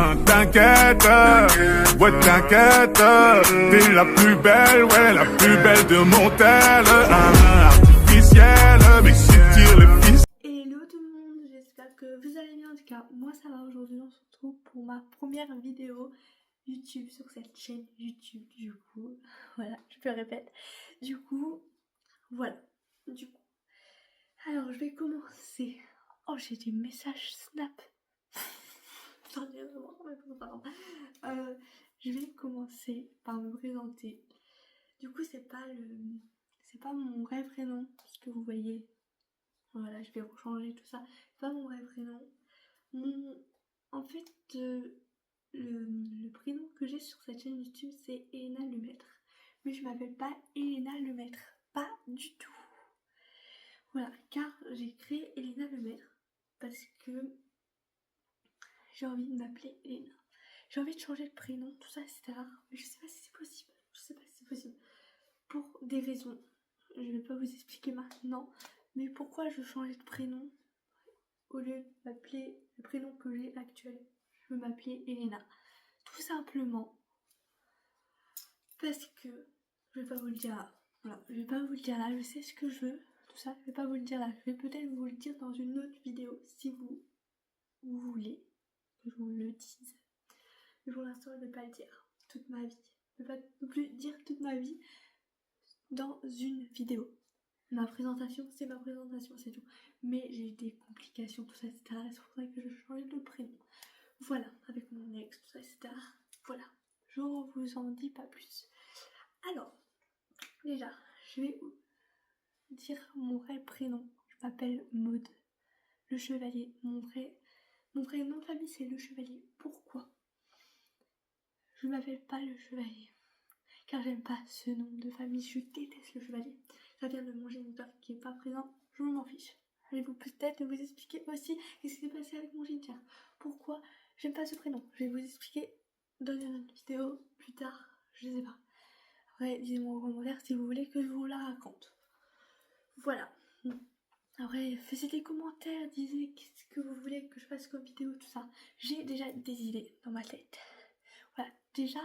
T'inquiète, ouais t'inquiète, t'es la plus belle, ouais la plus belle de mon tel, artificielle, mais si tire les fils. Hello tout le monde, j'espère que vous allez bien. En tout cas, moi ça va. Aujourd'hui on se retrouve pour ma première vidéo YouTube sur cette chaîne YouTube. Du coup, voilà, je me répète. Du coup, voilà. Du coup, alors je vais commencer. Oh, j'ai des messages Snap. Je vais commencer par me présenter. Du coup, c'est pas mon vrai prénom, ce que vous voyez. Voilà, je vais rechanger tout ça. C'est pas mon vrai prénom. En fait, le prénom que j'ai sur cette chaîne YouTube, c'est Elena Lemaître. Mais je m'appelle pas Elena Lemaître. Pas du tout. Voilà, car j'ai créé Elena Lemaître parce que j'ai envie de m'appeler Elena. J'ai envie de changer de prénom, tout ça, etc. Mais je sais pas si c'est possible. Je sais pas si c'est possible. Pour des raisons. Je vais pas vous expliquer maintenant. Mais pourquoi je changeais de prénom au lieu de m'appeler le prénom que j'ai actuel? Je veux m'appeler Elena. Tout simplement parce que je vais pas vous le dire là. Voilà, je vais pas vous le dire là. Je sais ce que je veux. Tout ça, je vais pas vous le dire là. Je vais peut-être vous le dire dans une autre vidéo si vous voulez que je vous le dise. Mais pour l'instant, je vais pas le dire toute ma vie. Je vais pas non plus dire toute ma vie dans une vidéo. Ma présentation, c'est ma présentation, c'est tout. Mais j'ai eu des complications, tout ça, etc. C'est pour ça que je changeais de prénom. Voilà, avec mon ex, tout ça, etc. Voilà, je vous en dis pas plus. Alors, déjà, je vais dire mon vrai prénom. Je m'appelle Maud Le Chevalier. Mon vrai nom de famille, c'est Le Chevalier. Pourquoi je m'appelle pas Le Chevalier? Car j'aime pas ce nom de famille, je déteste Le Chevalier. Ça vient de mon géniteur qui est pas présent, je m'en fiche. Je vais peut-être vous expliquer aussi ce qui s'est passé avec mon géniteur. Pourquoi j'aime pas ce prénom. Je vais vous expliquer dans une autre vidéo plus tard, je sais pas. Après, dites-moi en commentaire si vous voulez que je vous la raconte. Voilà. Après, faites des commentaires, dites qu'est-ce que vous voulez que je fasse comme vidéo, tout ça. J'ai déjà des idées dans ma tête. Voilà, déjà,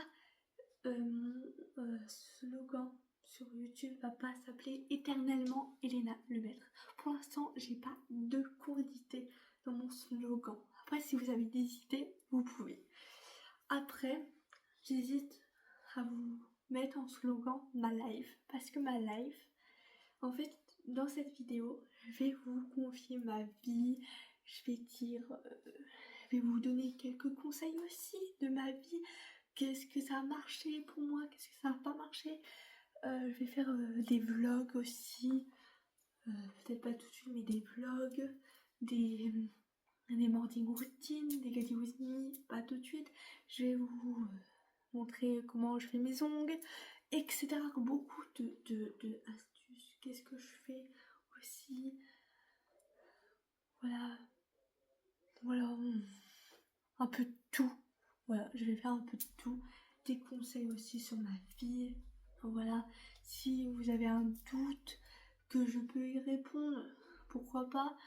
slogan sur YouTube va pas s'appeler éternellement Elena Lemaître. Pour l'instant, j'ai pas de cours d'idées dans mon slogan. Après, si vous avez des idées, vous pouvez. Après, j'hésite à vous mettre en slogan ma life. Parce que ma life, en fait, dans cette vidéo, je vais vous confier ma vie. Je vais dire, je vais vous donner quelques conseils aussi de ma vie. Qu'est-ce que ça a marché pour moi, qu'est-ce que ça n'a pas marché. Je vais faire des vlogs aussi. Peut-être pas tout de suite, mais des vlogs, des morning routines, des Getty With Me, pas tout de suite. Je vais vous montrer comment je fais mes ongles, etc. Beaucoup de astuces. Qu'est-ce que je fais aussi. Voilà, un peu de tout. Voilà, je vais faire un peu de tout. Des conseils aussi sur ma vie. Voilà, si vous avez un doute que je peux y répondre, pourquoi pas.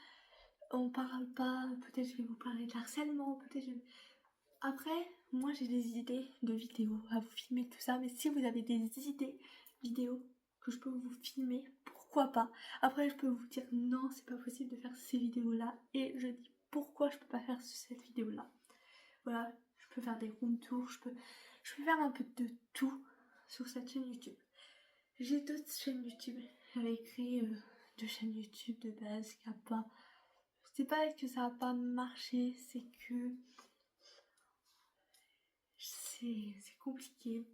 On parle pas, peut-être je vais vous parler de harcèlement, peut-être Après, moi j'ai des idées de vidéos à vous filmer, tout ça, mais si vous avez des idées vidéos que je peux vous filmer, pourquoi pas. Après, je peux vous dire non, c'est pas possible de faire ces vidéos-là, et je dis pourquoi je peux pas faire cette vidéo-là. Voilà, je peux faire des room tours, je peux faire un peu de tout sur cette chaîne YouTube. J'ai d'autres chaînes YouTube. J'avais créé 2 chaînes YouTube de base qui a pas... C'est pas que ça a pas marché, c'est que c'est compliqué.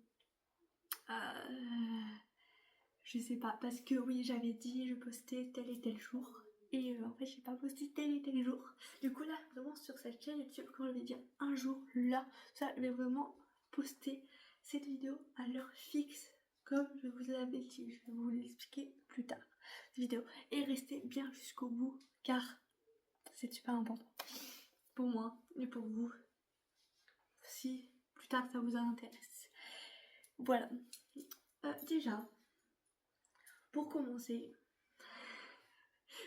Je sais pas, parce que oui, j'avais dit je postais tel et tel jour. Et en fait, j'ai pas posté tel et tel jour. Du coup, là, vraiment, sur cette chaîne YouTube, quand je vais dire un jour, là, ça, je vais vraiment poster cette vidéo à l'heure fixe, comme je vous l'avais dit. Je vais vous l'expliquer plus tard, cette vidéo. Et restez bien jusqu'au bout, car c'est super important. Pour moi et pour vous, si plus tard ça vous intéresse. Voilà. Déjà, pour commencer,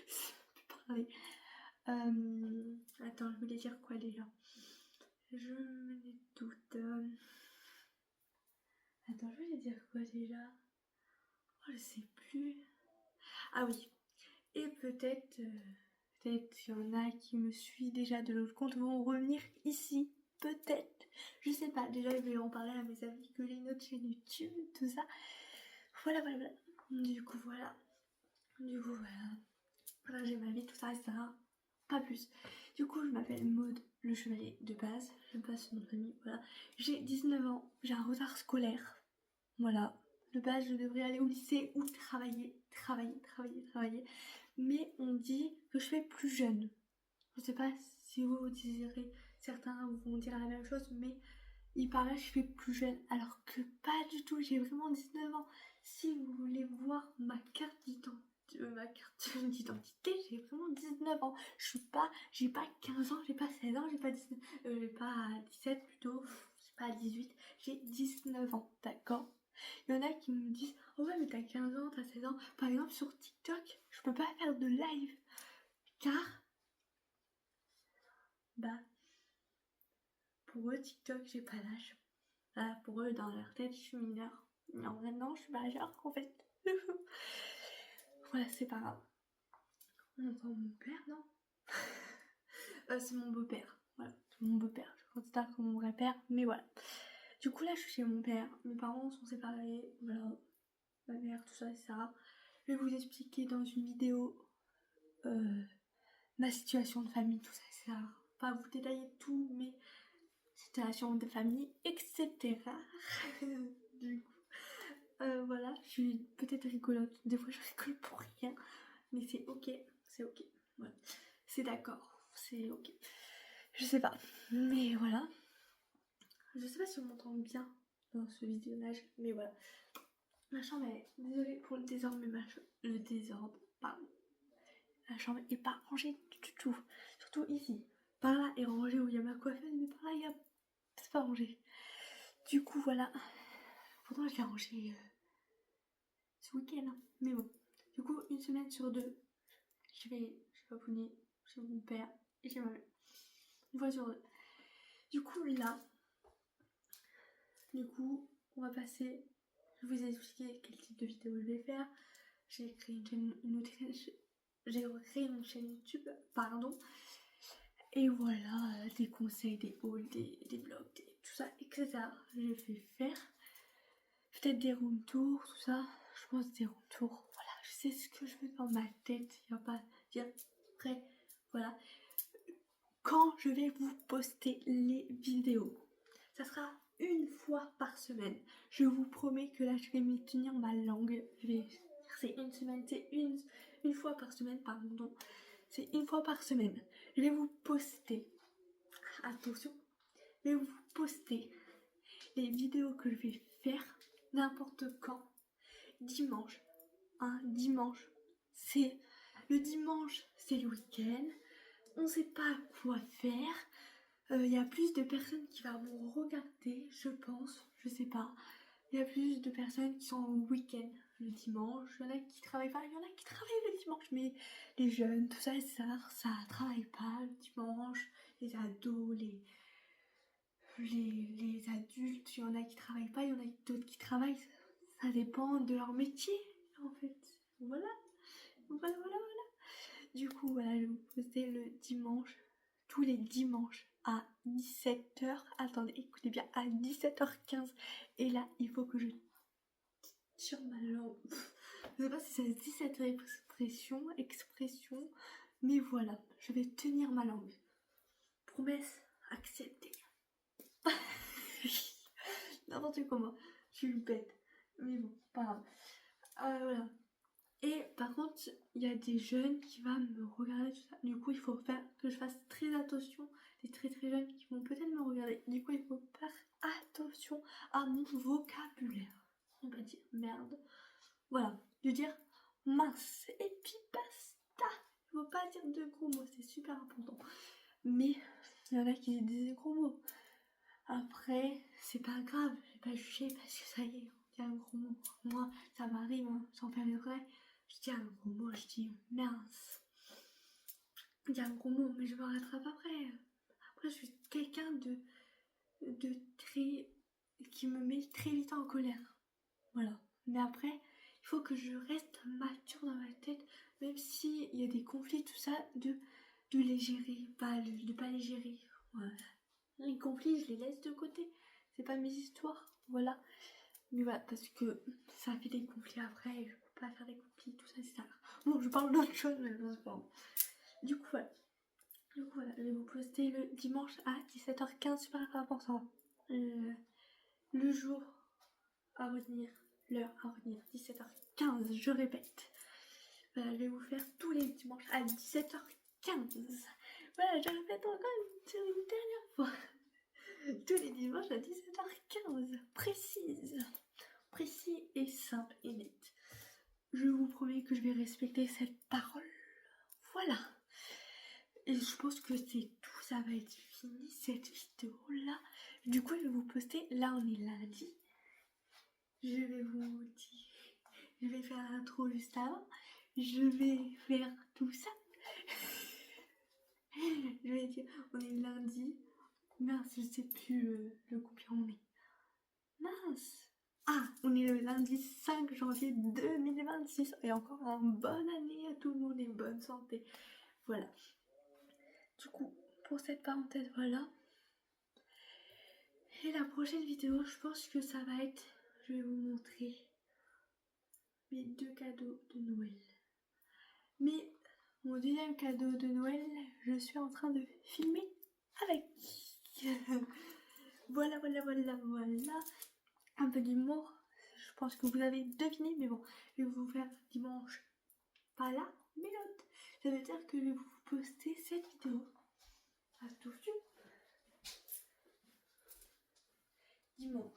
je peux plus parler. Attends, je voulais dire quoi déjà? Je me doute. Attends, je voulais dire quoi déjà? Oh, je sais plus. Ah oui. Et peut-être qu'il y en a qui me suivent déjà de l'autre compte vont revenir ici. Peut-être. Je sais pas. Déjà, je vais en parler à mes amis que j'ai une autre chaîne YouTube, tout ça. Voilà. Du coup, voilà. Voilà, j'ai ma vie, tout ça, etc. Pas plus. Du coup, je m'appelle Maud le Chevalier de base. Je passe mon nom de famille, voilà. J'ai 19 ans. J'ai un retard scolaire. Voilà. De base, je devrais aller au lycée ou travailler. Mais on dit que je fais plus jeune. Je sais pas si vous direz, certains vont dire la même chose, mais il paraît que je fais plus jeune, alors que pas du tout, j'ai vraiment 19 ans. Si vous voulez voir ma carte d'identité, j'ai vraiment 19 ans. J'ai pas 15 ans, j'ai pas 16 ans, j'ai pas 19, j'ai pas 17 plutôt, j'ai pas 18, j'ai 19 ans, d'accord? Il y en a qui me disent, oh ouais mais t'as 15 ans, t'as 16 ans. Par exemple sur TikTok, je peux pas faire de live, car, bah, pour eux TikTok j'ai pas l'âge. Là, pour eux, dans leur tête, je suis mineure. Non, maintenant, je suis majeure, en fait. Voilà, c'est pas grave. On entend mon père, non? C'est mon beau-père. Voilà, c'est mon beau-père. Je le considère comme mon vrai père, mais voilà. Du coup, là, je suis chez mon père. Mes parents sont séparés. Voilà. Ma mère, tout ça, etc. Je vais vous expliquer dans une vidéo ma situation de famille, tout ça, etc. Pas vous détailler tout, mais situation de famille, etc. Du coup. Voilà, je suis peut-être rigolote. Des fois, je rigole pour rien. Mais c'est ok. Voilà. C'est d'accord. C'est ok. Je sais pas. Mais voilà. Je sais pas si on m'entend bien dans ce visionnage. Mais voilà. Ma chambre est... Désolée pour le désordre, mais le désordre, pardon. La chambre est pas rangée du tout. Surtout ici. Par là est rangé où il y a ma coiffeuse, mais par là, il y a... c'est pas rangé. Du coup, voilà. Pourtant, je l'ai rangé... ce week-end, hein. Mais bon, du coup, une semaine sur deux, je vais papouiner chez mon père et chez ma mère. Une fois sur deux. Du coup, là, on va passer. Je vais vous expliquer quel type de vidéo je vais faire. J'ai créé j'ai recréé une chaîne YouTube, pardon. Et voilà, des conseils, des hauls, des vlogs, tout ça, etc. Je vais faire. Peut-être des room tours, tout ça. Je pense des room tours. Voilà, je sais ce que je veux dans ma tête. Il n'y a pas dire après. Voilà. Quand je vais vous poster les vidéos, ça sera une fois par semaine. Je vous promets que là, je vais m'y tenir ma langue. C'est une semaine, c'est une fois par semaine, pardon. C'est une fois par semaine. Je vais vous poster. Attention. Je vais vous poster les vidéos que je vais faire n'importe quand. Dimanche. Dimanche. C'est le dimanche, c'est le week-end. On sait pas quoi faire. Il y a plus de personnes qui vont vous regarder, je pense. Je sais pas. Il y a plus de personnes qui sont en week-end le dimanche. Il y en a qui travaillent pas. Il y en a qui travaillent le dimanche. Mais les jeunes, tout ça, ça travaille pas le dimanche. Les ados, les adultes, il y en a qui travaillent pas, il y en a d'autres qui travaillent. Ça dépend de leur métier, en fait. Voilà. Du coup, voilà, je vais vous poster le dimanche, tous les dimanches à 17h. Attendez, écoutez bien, à 17h15. Et là, il faut que je tire ma langue. Je sais pas si ça se dit cette expression, mais voilà, je vais tenir ma langue. Promesse acceptée. N'importe comment, je suis bête. Mais bon, pas grave. Voilà. Et par contre, il y a des jeunes qui vont me regarder tout ça. Du coup, il faut faire que je fasse très attention. Des très jeunes qui vont peut-être me regarder. Du coup, il faut faire attention à mon vocabulaire. On va dire merde. Voilà. De dire mince et puis basta. Il faut pas dire de gros mots, c'est super important. Mais il y en a qui disent des gros mots. Après, c'est pas grave, je vais pas juger parce que ça y est, on dit un gros mot. Moi, ça m'arrive, hein, sans faire exprès. Je dis un gros mot, je dis mince. Je dis un gros mot, mais je me rattrape après. Après, je suis quelqu'un de qui me met très vite en colère. Voilà. Mais après, il faut que je reste mature dans ma tête, même s'il y a des conflits, tout ça, de les gérer, de pas les gérer. Voilà. Les conflits, je les laisse de côté. C'est pas mes histoires. Voilà. Mais voilà, parce que ça fait des conflits après, et je peux pas faire des conflits, tout ça, etc. Bon, je parle d'autre chose, mais bon, c'est pas bon. Du coup, voilà. Je vais vous poster le dimanche à 17h15, super important. Le jour à retenir, l'heure à retenir, 17h15, je répète. Voilà, je vais vous faire tous les dimanches à 17h15. Voilà, je répète encore une dernière fois. Tous les dimanches à 17h15, précis et simple et net. Je vous promets que je vais respecter cette parole. Voilà. Et je pense que c'est tout, ça va être fini cette vidéo là. Du coup, je vais vous poster, là on est lundi. Je vais vous dire, je vais faire l'intro juste avant. Je vais faire tout ça. Je vais dire, on est lundi. Mince, je sais plus le combien on est. Mince. Ah, on est le lundi 5 janvier 2026. Et encore une bonne année à tout le monde et une bonne santé. Voilà. Du coup, pour cette parenthèse, voilà. Et la prochaine vidéo, je pense que ça va être... Je vais vous montrer mes 2 cadeaux de Noël. Mais mon deuxième cadeau de Noël, je suis en train de filmer avec. Voilà. Un peu d'humour. Je pense que vous avez deviné, mais bon, je vais vous faire dimanche. Pas là, mais l'autre. Ça veut dire que je vais vous poster cette vidéo. À tout de suite. Dimanche.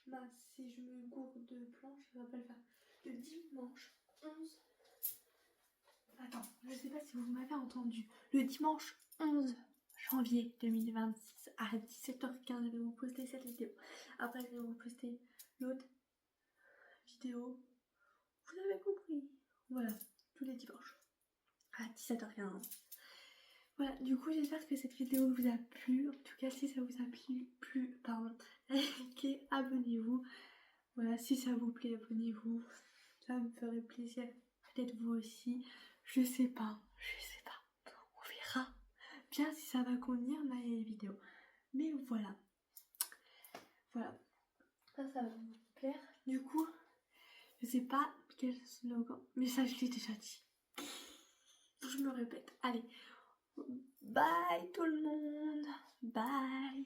Mince, si je me gourde de planche, ça va pas le faire. Le dimanche 11. Attends, je sais pas si vous m'avez entendu. Le dimanche 11 janvier 2026 à 17h15, je vais vous poster cette vidéo. Après, je vais vous poster l'autre vidéo. Vous avez compris. Voilà, tous les dimanches à 17h15. Voilà, du coup, j'espère que cette vidéo vous a plu. En tout cas, si ça vous a plu, likez, abonnez-vous. Voilà, si ça vous plaît, abonnez-vous. Ça me ferait plaisir. Peut-être vous aussi. Je sais pas. On verra bien si ça va convenir ma vidéo. Mais voilà. Ça va vous plaire. Du coup, je sais pas quel slogan. Mais ça, je l'ai déjà dit. Je me répète. Allez. Bye tout le monde. Bye.